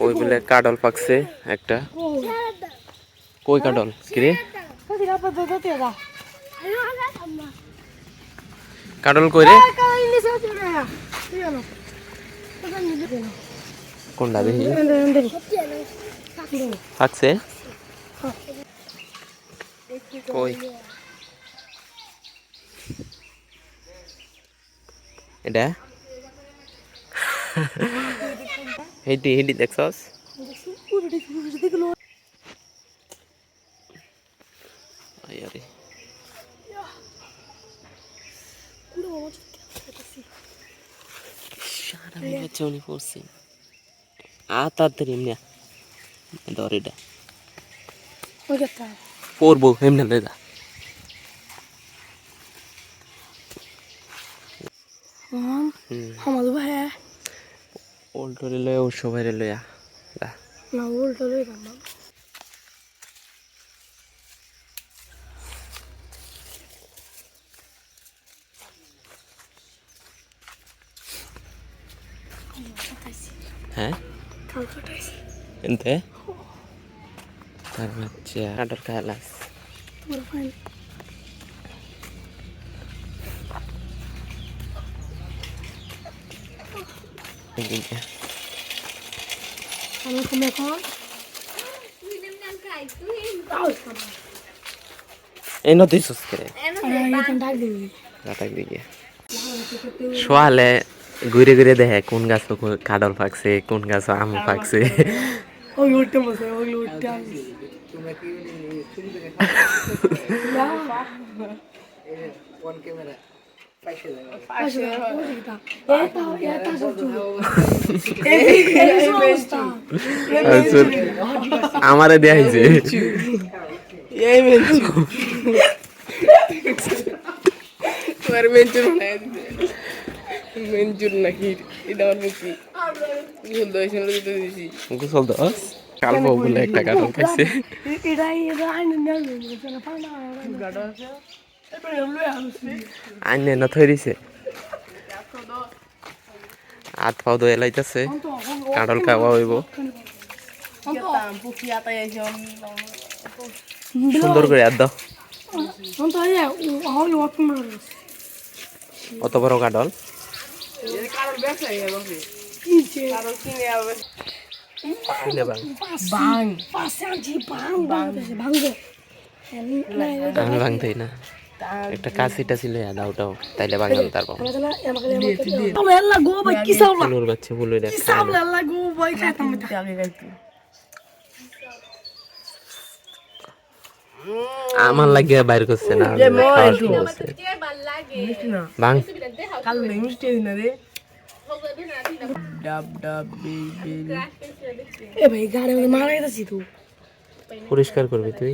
ওই বলে কাডল পাকছে একটা। কই কাডল কিরে? কাডল কই রে? কোনটা দেখি? পাকছে কই? এটা হেডি হেডি দেখছস? আরে সারা চনি পড়ছে তাড়াতাড়ি এমনি ধর এটা পড়বো এমনি লেদা উল্টো লয়া ও সবাই লয়া না উল্টো লইবা না হ্যাঁ এনতে তার বাচ্চা আডর খালাস তোর ফাইন এদিকে আমি তুমি কোন তুই নেম খাই তুই দাও এই নতি সস্করে সোয়ালে ঘুরে ঘুরে দেখে কোন গাছ কাডল পাকছে কোন গাছ আম পাকছে আমারে দেখাইছে মেঞ্চুর নাকি এটা আর মুখি গোল দইছেন লই দিছি গোসল দস কালব বলে একটা কাটল খাইছে আইনে না থই দিছে হাত পাও দই লাইতাছে কাটল খাওয়া হইব সুন্দর করে আর দাও অত বড় কাটল আমি ভাঙতেই না একটা কাশিটা ছিল দাওটাও তাইলে ভাঙলাম তারপর বাচ্চা বলে আমার লাগে বাইর করছে না ভাঙ পরিষ্কার করবি তুই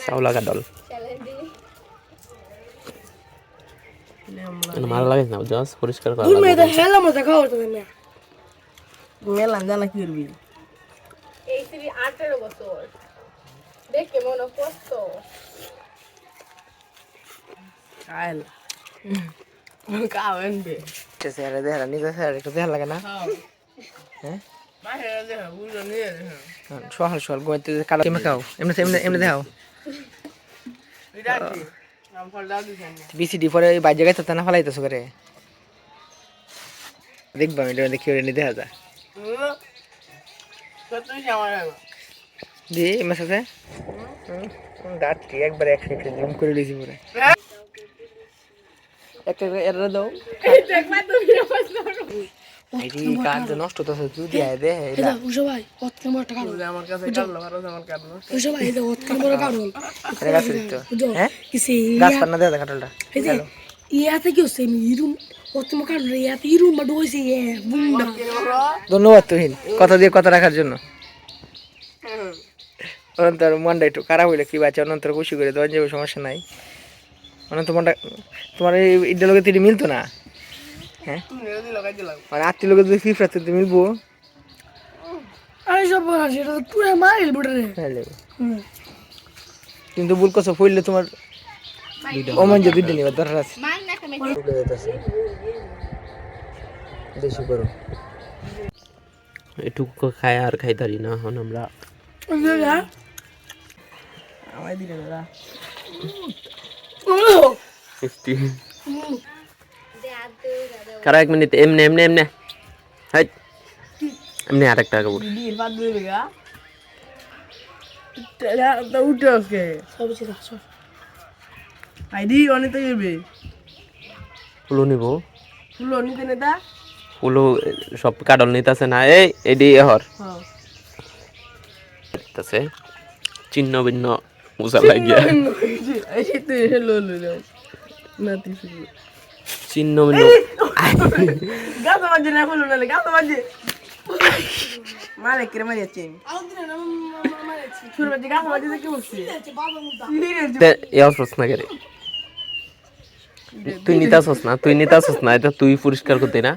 চাউলা কাডল মারা লাগে না জাস পরিষ্কার করা মেলা জানা কি করবি এই 18 বছর দেখে মনে কষ্ট আইল কাওন বে চেহারা দেখা নিজে চেহারা একটু দেখা লাগে না হ্যাঁ বাইরে দেখা বুঝো নিয়ে সোহাল সোহাল গোইতে কালো কেমন খাও এমনি এমনি এমনি দেখাও এটা কি নাম ফল দাও দিছেন বিসিডি পরে বাই জায়গায় তো না ফলাইতেছ করে দেখবা এটা দেখি ওরে নি দেখা যায় কতই জামাই দি মেসেজে দাঁত কি একবার একসাথে জুম করে দিয়েছি পুরো একটা এরা দাও দেখবা তুমি আইডি কার্ড নষ্ট তো তুই দিয়ে দে এটা বুঝো ভাই কত কেমন টাকা আমার কাছে কাটলো আর আমার কাটলো বুঝো ভাই এটা কত কেমন কারণ আরে গাছ দিতে হ্যাঁ কিসে গাছ পান্না দে কাটলটা এই যে ইয়াতে কি হচ্ছে ইরুম কত কেমন কারণ ইয়াতে ইরুম বা দইছে এ বুন্ডা ধন্যবাদ তুহিন কথা দিয়ে কথা রাখার জন্য অনন্তর মনটা একটু খারাপ হইলে কি বাচ্চা অনন্তর খুশি করে দেওয়া যাবে সমস্যা নাই অনন্ত মনটা তোমার এই ইডের লোকে তিরি মিলতো না হ্যাঁ মানে আত্মীয় লোকের যদি ফিফরাতে মিলবো আরে সব সেটা তো পুরো মাইল বড় রে কিন্তু ভুল করছো ফুললে তোমার অমান্য দুইটা নিবার দরকার আছে মান না কেমন বেশি করো এটুকু খাই আর খাইতারি না এখন আমরা আমায় দিলে দাদা কারা 1 মিনিট এমনি এমনি এমনি হাই এমনি আরেকটা কাপড় দিদির বাদ দিলে গা তা উঠে আসকে সবচেয়ে দেখছো আইডি অনেক তো গেবে ফুলো নিব ফুল নিতে নেতা ফুলো সব কাডল নিতেছে না এই এডি হর হ্যাঁ আছে চিহ্ন ভিন্ন মুসা লাগিয়া এই তুই হেলো লো না তুই চিহ্ন ভিন্ন গাছ মাঝে না ফুল না গাছ মাঝে মারে কিরে মারি আছে শুরু মাঝে গাছ মাঝে কি বলছিস প্রশ্ন করে তুই নিতাছস না এটা তুই পরিষ্কার করতে না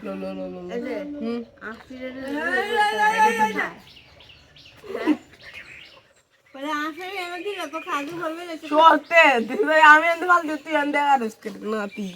আমি আনতে পারছি তুই আনতে আর না তুই